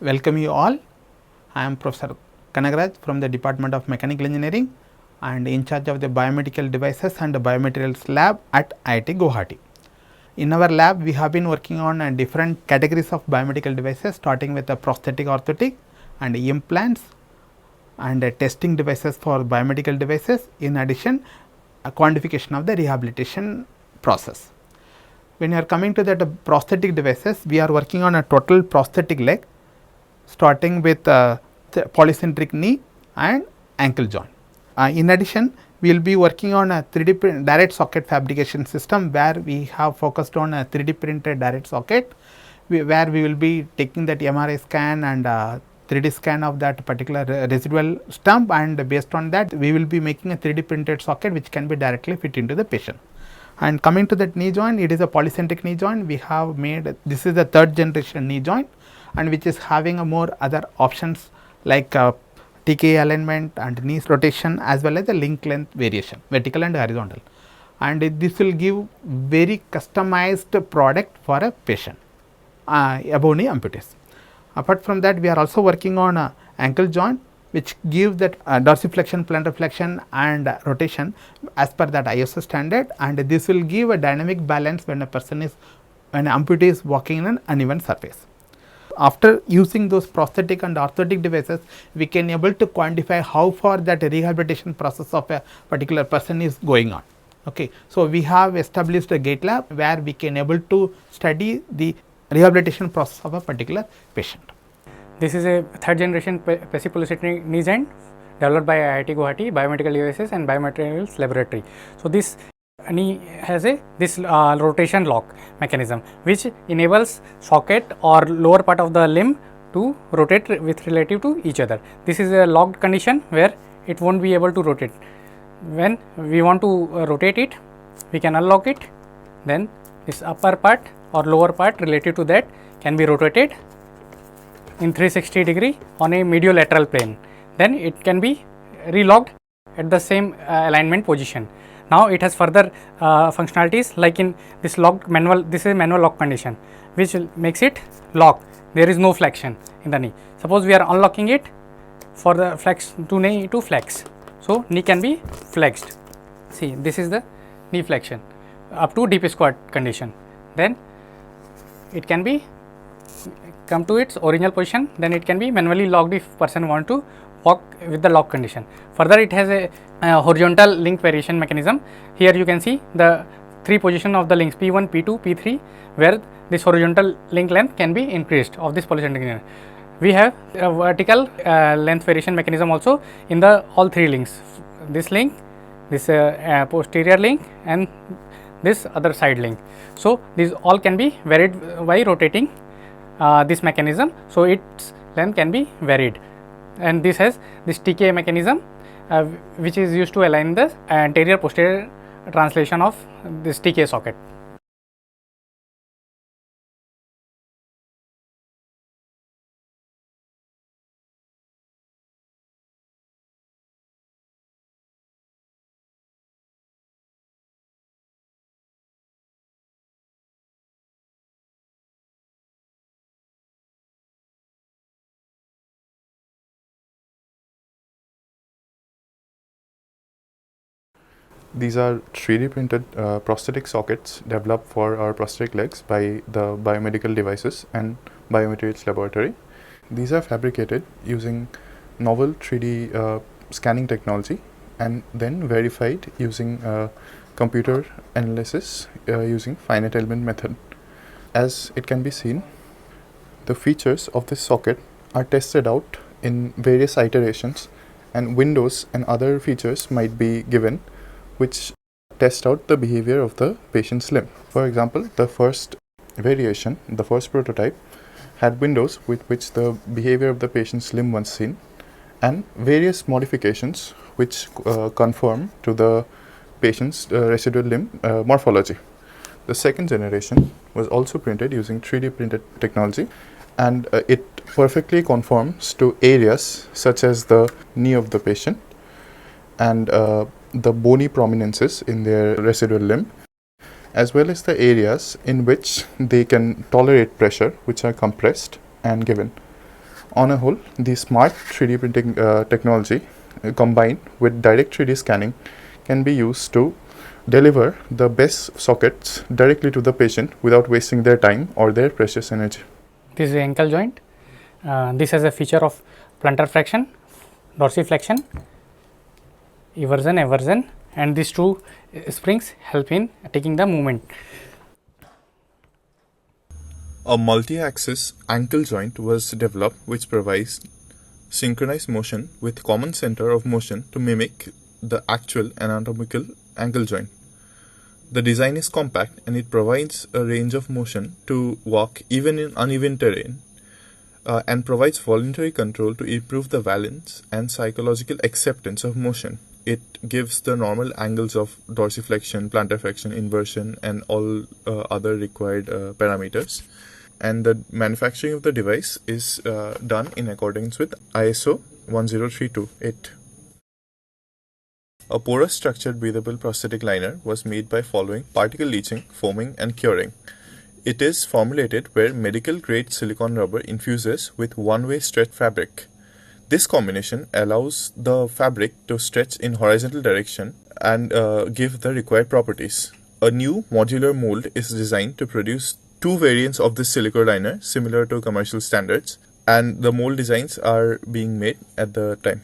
Welcome you all. I am Professor Kanagaraj from the Department of Mechanical Engineering and in charge of the biomedical devices and biomaterials lab at IIT Guwahati. In our lab, we have been working on different categories of biomedical devices, starting with the prosthetic, orthotic and implants and testing devices for biomedical devices. In addition, a quantification of the rehabilitation process. When you are coming to the prosthetic devices, we are working on a total prosthetic leg, starting with polycentric knee and ankle joint. In addition, we will be working on a 3D direct socket fabrication system, where we have focused on a 3D printed direct socket, where we will be taking that MRI scan and 3D scan of that particular residual stump, and based on that we will be making a 3D printed socket which can be directly fit into the patient. And coming to that knee joint, it is a polycentric knee joint. We have made, this is the third generation knee joint, and which is having a more other options like TK alignment and knee rotation, as well as the link length variation, vertical and horizontal. And this will give very customized product for a patient above knee amputees. Apart from that, we are also working on ankle joint, which gives that dorsiflexion, plantar flexion and rotation as per that ISO standard, and this will give a dynamic balance when an amputee is walking in an uneven surface. After using those prosthetic and orthotic devices, we can able to quantify how far that rehabilitation process of a particular person is going on. Okay. So, we have established a gate lab where we can able to study the rehabilitation process of a particular patient. This is a third generation polycentric knee joint developed by IIT Guwahati Biomedical Devices and Biomaterials Laboratory. So, this knee has this rotation lock mechanism, which enables socket or lower part of the limb to rotate with relative to each other. This is a locked condition where it won't be able to rotate. When we want to rotate it, we can unlock it, then this upper part or lower part relative to that can be rotated in 360 degree on a mediolateral plane. Then it can be relocked at the same alignment position. Now it has further functionalities, like in this locked manual, this is a manual lock condition which makes it lock. There is no flexion in the knee. Suppose we are unlocking it for the flex to knee to flex. So knee can be flexed. See, this is the knee flexion up to deep squat condition. Then it can be come to its original position, then it can be manually locked if person want to walk with the lock condition. Further, it has a horizontal link variation mechanism. Here you can see the three position of the links P1, P2, P3, where this horizontal link length can be increased of this polycentric knee. We have a vertical length variation mechanism also in the all three links, this link, this posterior link and this other side link. So, these all can be varied by rotating this mechanism. So, its length can be varied, and this has this TK mechanism which is used to align the anterior posterior translation of this TK socket. These are 3D printed prosthetic sockets developed for our prosthetic legs by the Biomedical Devices and Biomaterials Laboratory. These are fabricated using novel 3D scanning technology and then verified using computer analysis using finite element method. As it can be seen, the features of this socket are tested out in various iterations, and windows and other features might be given which test out the behavior of the patient's limb. For example, the first variation, the first prototype, had windows with which the behavior of the patient's limb was seen, and various modifications which conform to the patient's residual limb morphology. The second generation was also printed using 3D printed technology, and it perfectly conforms to areas such as the knee of the patient and the bony prominences in their residual limb, as well as the areas in which they can tolerate pressure, which are compressed and given. On a whole, the smart 3D printing technology combined with direct 3D scanning can be used to deliver the best sockets directly to the patient without wasting their time or their precious energy. This is the ankle joint. This has a feature of plantar flexion, dorsiflexion, eversion, and these two springs help in taking the movement. A multi-axis ankle joint was developed which provides synchronized motion with common center of motion to mimic the actual anatomical ankle joint. The design is compact and it provides a range of motion to walk even in uneven terrain and provides voluntary control to improve the balance and psychological acceptance of motion. It gives the normal angles of dorsiflexion, plantar flexion, inversion and all other required parameters. And the manufacturing of the device is done in accordance with ISO 10328. A porous structured breathable prosthetic liner was made by following particle leaching, foaming and curing. It is formulated where medical grade silicone rubber infuses with one-way stretch fabric. This combination allows the fabric to stretch in horizontal direction and give the required properties. A new modular mold is designed to produce two variants of this silicone liner similar to commercial standards, and the mold designs are being made at the time.